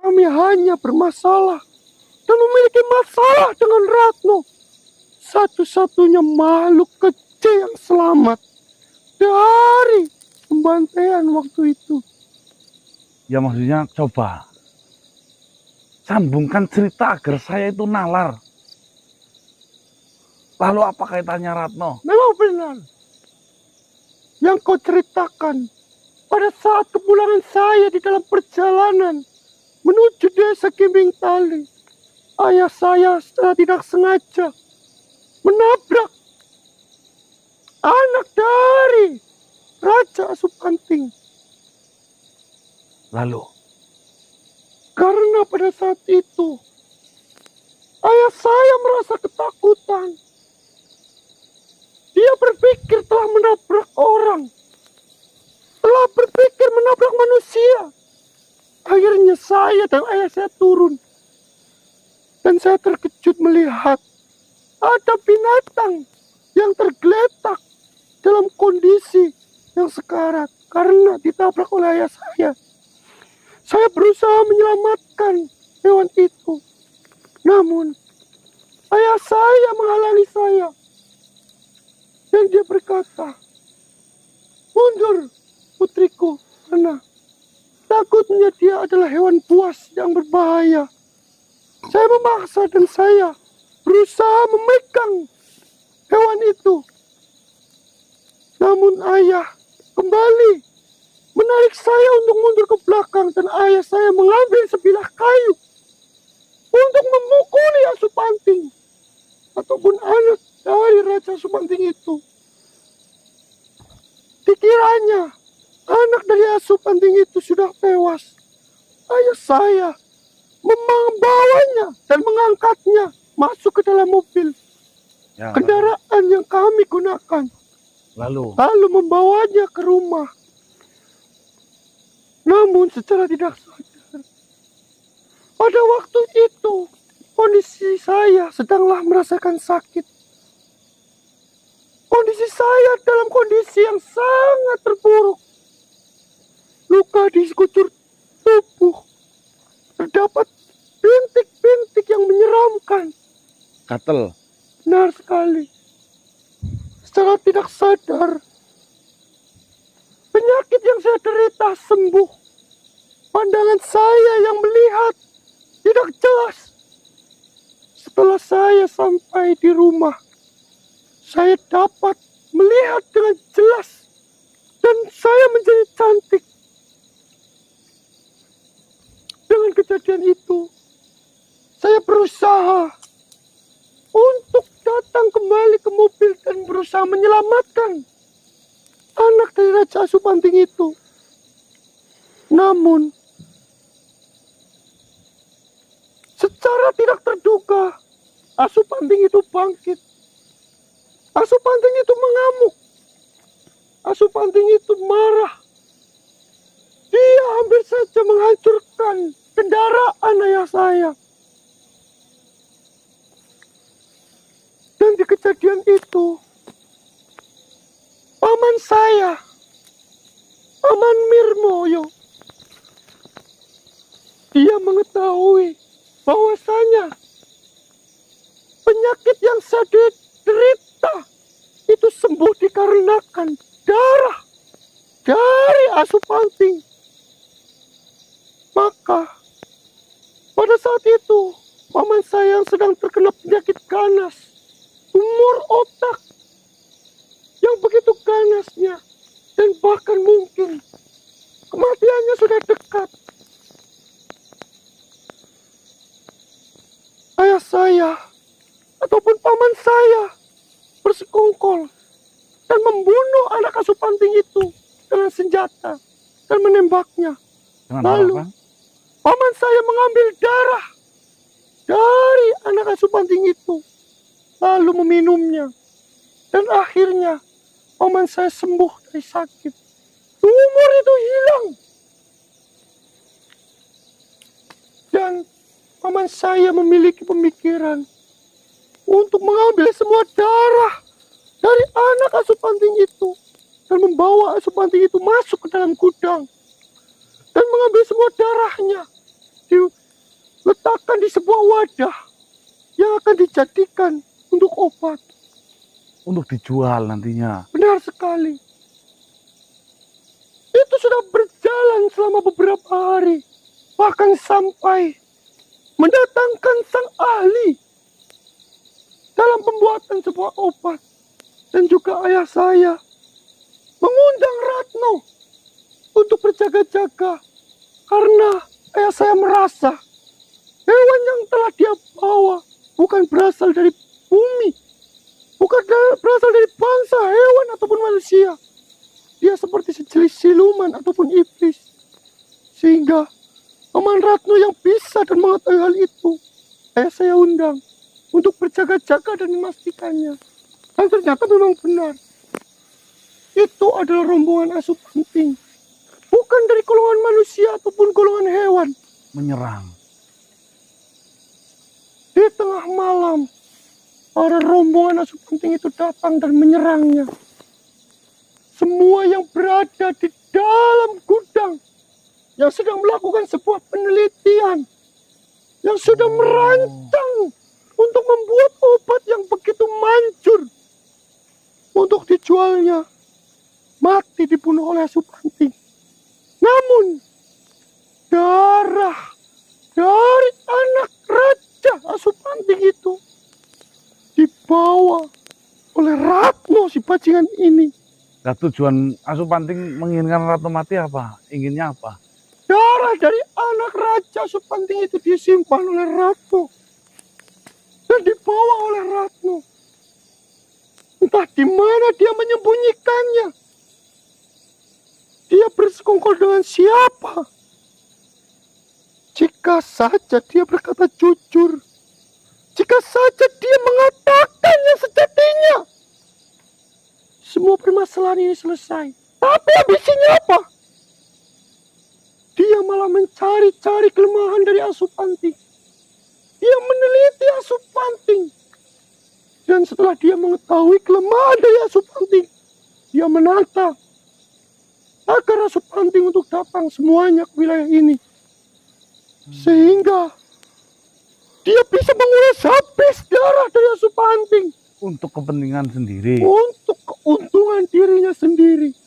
kami hanya bermasalah dan memiliki masalah dengan Ratno, satu-satunya makhluk kecil yang selamat dari pembantaian waktu itu. Ya maksudnya coba sambungkan cerita agar saya itu nalar. Lalu apa kaitannya Ratno? Memang benar yang kau ceritakan pada saat kepulangan saya di dalam perjalanan menuju desa Kimbing Tali. Ayah saya secara tidak sengaja menabrak anak dari Raja Asupanting. Lalu? Karena pada saat itu ayah saya merasa ketakutan. Dia berpikir telah menabrak orang, telah berpikir menabrak manusia. Akhirnya saya dan ayah saya turun. Dan saya terkejut melihat ada binatang yang tergeletak dalam kondisi yang sekarat karena ditabrak oleh ayah saya. Saya berusaha menyelamatkan hewan itu. Namun, ayah saya menghalangi saya. Dan dia berkata, "Mundur, putriku, karena takutnya dia adalah hewan buas yang berbahaya." Saya memaksa dan saya berusaha memegang hewan itu. Namun ayah kembali menarik saya untuk mundur ke belakang dan ayah saya mengambil sebilah kayu untuk memukuli Asupanting ataupun anak dari Raja Asupanting itu. Dikiranya anak dari Asupanting itu sudah tewas. Ayah saya membawanya dan mengangkatnya masuk ke dalam mobil kendaraan yang kami gunakan. Lalu membawanya ke rumah. Namun secara tidak sadar, pada waktu itu kondisi saya sedanglah merasakan sakit. Kondisi saya dalam kondisi yang sangat terpuruk. Luka di sekujur tubuh. Terdapat bintik-bintik yang menyeramkan. Gatel. Benar sekali. Secara tidak sadar, penyakit yang saya derita sembuh. Pandangan saya yang melihat tidak jelas. Setelah saya sampai di rumah, saya dapat melihat dengan jelas dan saya menjadi cantik. Dengan kejadian itu, saya berusaha untuk datang kembali ke mobil dan berusaha menyelamatkan anak dari Raja Asupanting itu. Namun, secara tidak terduga, Asupanting itu bangkit. Asupanting itu mengamuk. Asupanting itu marah. Dia hampir saja menghancurkan kendaraan ayah saya. Dan di kejadian itu, paman saya, Paman Mirmoyo, dia mengetahui bahwasanya penyakit yang saya derita itu sembuh dikarenakan darah dari Asupanting. Maka pada saat itu paman saya yang sedang terkena penyakit ganas, tumor otak yang begitu ganasnya dan bahkan mungkin kematiannya sudah dekat. Ayah saya ataupun paman saya bersekongkol dan membunuh anak Asupanting itu dengan senjata dan menembaknya. Lalu paman saya mengambil darah dari anak Asupanting itu lalu meminumnya dan akhirnya paman saya sembuh dari sakit. Tumor itu hilang dan paman saya memiliki pemikiran untuk mengambil semua darah dari anak Asupanting itu dan membawa Asupanting itu masuk ke dalam gudang dan mengambil semua darahnya diletakkan di sebuah wadah yang akan dijadikan untuk obat. Untuk dijual nantinya. Benar sekali. Itu sudah berjalan selama beberapa hari. Bahkan sampai mendatangkan sang ahli dalam pembuatan sebuah obat. Dan juga ayah saya mengundang Ratno untuk berjaga-jaga. Karena ayah saya merasa hewan yang telah dia bawa bukan berasal dari bumi. Bukan berasal dari bangsa hewan ataupun manusia. Dia seperti sejenis siluman ataupun iblis. Sehingga Paman Ratno yang bisa dan mengetahui hal itu, ayah saya undang untuk berjaga-jaga dan memastikannya. Dan ternyata memang benar. Itu adalah rombongan Asupanting. Bukan dari golongan manusia ataupun golongan hewan. Menyerang. Di tengah malam, para rombongan Asupanting itu datang dan menyerangnya. Semua yang berada di dalam gudang yang sedang melakukan sebuah penelitian, yang sudah merancang untuk membuat obat yang begitu manjur untuk dijualnya, mati dibunuh oleh Asupanting. Namun darah dari anak Raja Asupanting itu dibawa oleh Ratno si bajingan ini. Nah, tujuan Asupanting menginginkan Ratno mati apa? Inginnya apa? Darah dari anak Raja Asupanting itu disimpan oleh Ratno dan dibawa oleh Ratno. Entah di mana dia menyembunyikannya. Dia bersekongkol dengan siapa? Jika saja dia berkata jujur, jika saja dia mengatakan yang sejatinya, semua permasalahan ini selesai. Tapi habisnya apa? Dia malah mencari-cari kelemahan dari Asupanting. Dia meneliti Asupanting. Dan setelah dia mengetahui kelemahan dari Asupanting, dia menantang agar Asupanting untuk datang semuanya ke wilayah ini. Sehingga dia bisa menguras habis darah dari Asupanting. Untuk kepentingan sendiri. Untuk keuntungan dirinya sendiri.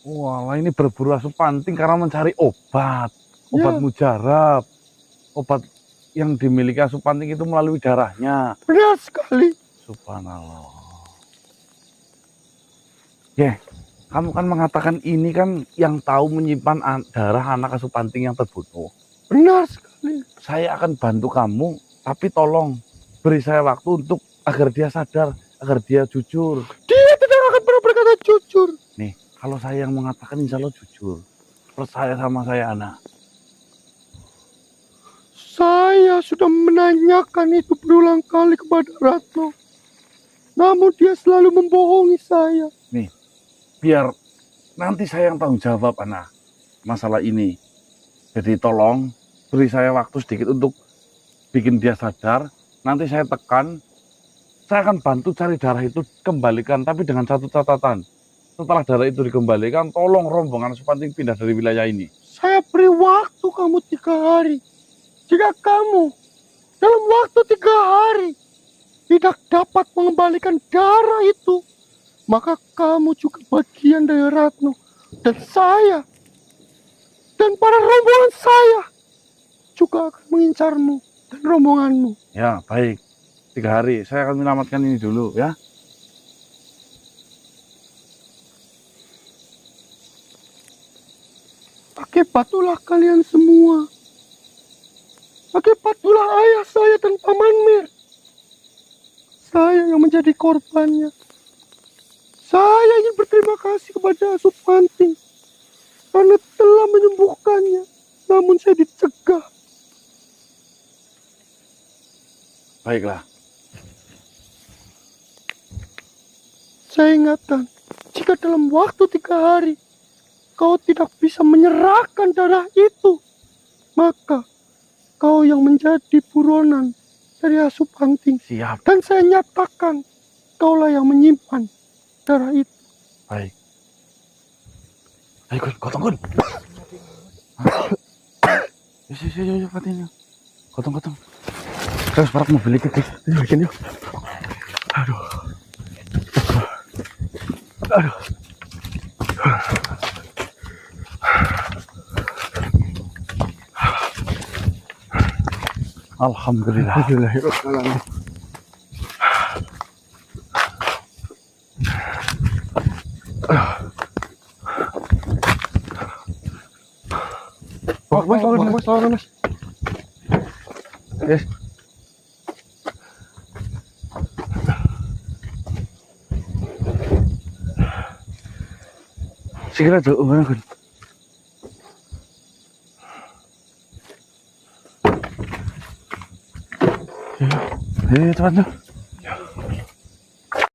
Wah, ini berburu Asupanting karena mencari obat. Obat mujarab. Obat yang dimiliki Asupanting itu melalui darahnya. Benar sekali. Subhanallah. Kamu kan mengatakan ini kan yang tahu menyimpan darah anak Asupanting yang terbunuh. Benar sekali. Saya akan bantu kamu, tapi tolong beri saya waktu untuk agar dia sadar, agar dia jujur. Dia tidak akan pernah berkata jujur. Nih, kalau saya yang mengatakan insya Allah jujur. Percaya sama saya, anak. Saya sudah menanyakan itu berulang kali kepada Ratno. Namun dia selalu membohongi saya. Nih, biar nanti saya yang tanggung jawab, anak, masalah ini. Jadi tolong beri saya waktu sedikit untuk bikin dia sadar. Nanti saya tekan, saya akan bantu cari darah itu kembalikan, tapi dengan satu catatan. Setelah darah itu dikembalikan, tolong rombongan Asupanting pindah dari wilayah ini. Saya beri waktu kamu 3 hari. Jika kamu dalam waktu 3 hari tidak dapat mengembalikan darah itu, maka kamu juga bagian dari Ratno. Dan saya dan para rombongan saya juga akan mengincarmu dan rombonganmu. Ya, baik. 3 hari. Saya akan menyelamatkan ini dulu, ya. Akibatlah kalian semua. Akibatlah ayah saya dan Paman Mir. Saya yang menjadi korbannya. Saya ingin berterima kasih kepada Asupanting karena telah menyembuhkannya. Namun saya dicegah. Baiklah. Saya ingatkan, jika dalam waktu 3 hari kau tidak bisa menyerahkan darah itu, maka kau yang menjadi buronan dari Asupanting. Siap. Dan saya nyatakan, kaulah yang menyimpan darah itu. Baik. Ayo, Gun, gotong, Gun. Yuk, Fatin. Gotong. Terus parak mobil iki, guys. Ayo bikin yuk. Aduh. Aduh. Alhamdulillah. Alhamdulillahirrahmanirrahim. Mas, lawan, Mas. Yes. Segera jauh mana kan? Cepat tuh.